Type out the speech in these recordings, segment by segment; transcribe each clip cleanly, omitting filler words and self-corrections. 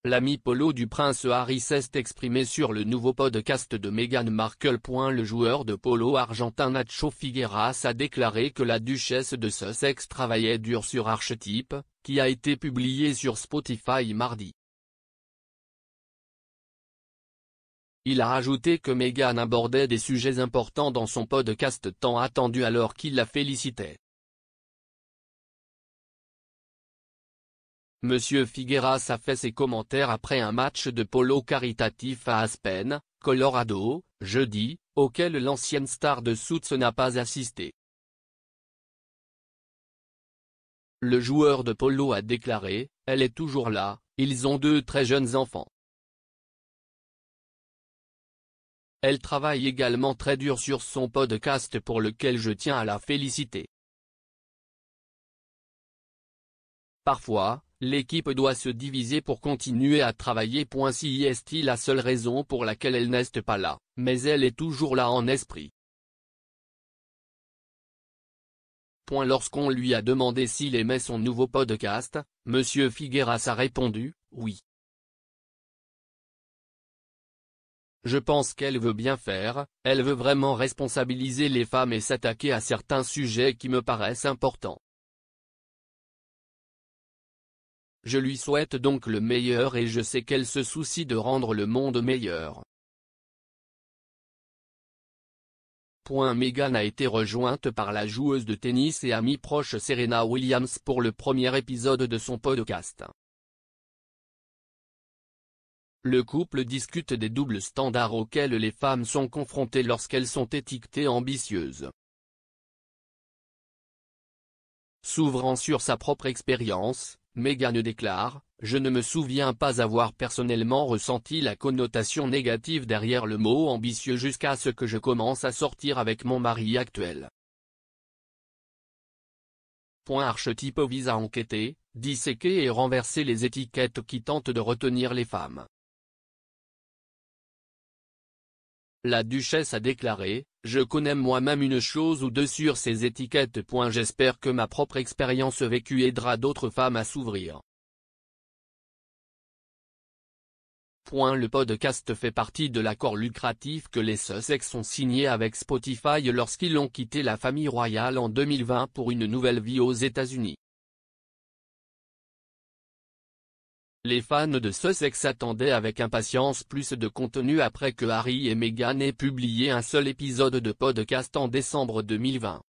l'ami Polo du prince Harry s'est exprimé sur le nouveau podcast de Meghan Markle. Le joueur de polo argentin Nacho Figueras a déclaré que la duchesse de Sussex travaillait dur sur Archetype, qui a été publié sur Spotify mardi. Il a ajouté que Meghan abordait des sujets importants dans son podcast tant attendu alors qu'il la félicitait. Monsieur Figueras a fait ses commentaires après un match de polo caritatif à Aspen, Colorado, jeudi, auquel l'ancienne star de Suits n'a pas assisté. Le joueur de polo a déclaré: « Elle est toujours là, ils ont 2 très jeunes enfants. Elle travaille également très dur sur son podcast pour lequel je tiens à la féliciter. Parfois, l'équipe doit se diviser pour continuer à travailler. Si est la seule raison pour laquelle elle n'est pas là, mais elle est toujours là en esprit. » Lorsqu'on lui a demandé s'il aimait son nouveau podcast, Monsieur Figueras a répondu: « Oui. Je pense qu'elle veut bien faire, elle veut vraiment responsabiliser les femmes et s'attaquer à certains sujets qui me paraissent importants. Je lui souhaite donc le meilleur et je sais qu'elle se soucie de rendre le monde meilleur. » Meghan a été rejointe par la joueuse de tennis et amie proche Serena Williams pour le premier épisode de son podcast. Le couple discute des doubles standards auxquels les femmes sont confrontées lorsqu'elles sont étiquetées ambitieuses. S'ouvrant sur sa propre expérience, Meghan déclare: « Je ne me souviens pas avoir personnellement ressenti la connotation négative derrière le mot ambitieux jusqu'à ce que je commence à sortir avec mon mari actuel. » Archetype vise à enquêter, disséquer et renverser les étiquettes qui tentent de retenir les femmes. La duchesse a déclaré: « Je connais moi-même une chose ou deux sur ces étiquettes. J'espère que ma propre expérience vécue aidera d'autres femmes à s'ouvrir. » Le podcast fait partie de l'accord lucratif que les Sussex ont signé avec Spotify lorsqu'ils ont quitté la famille royale en 2020 pour une nouvelle vie aux États-Unis. Les fans de Sussex attendaient avec impatience plus de contenu après que Harry et Meghan aient publié un seul épisode de podcast en décembre 2020.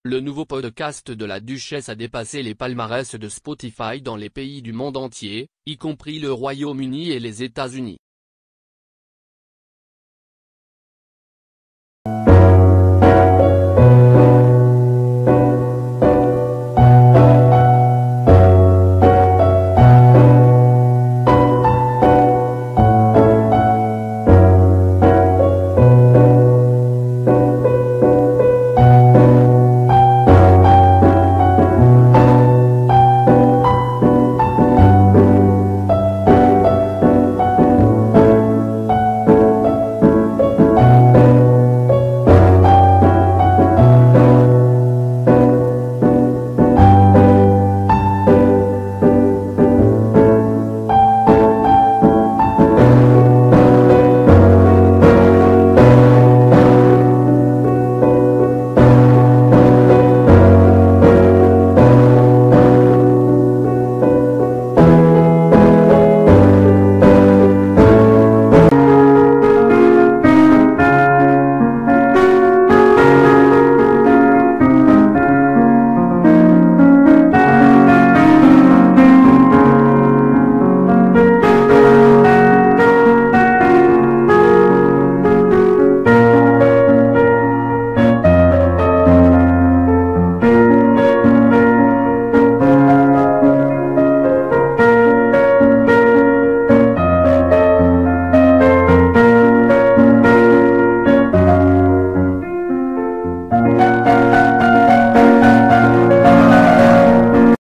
Le nouveau podcast de la duchesse a dépassé les palmarès de Spotify dans les pays du monde entier, y compris le Royaume-Uni et les États-Unis.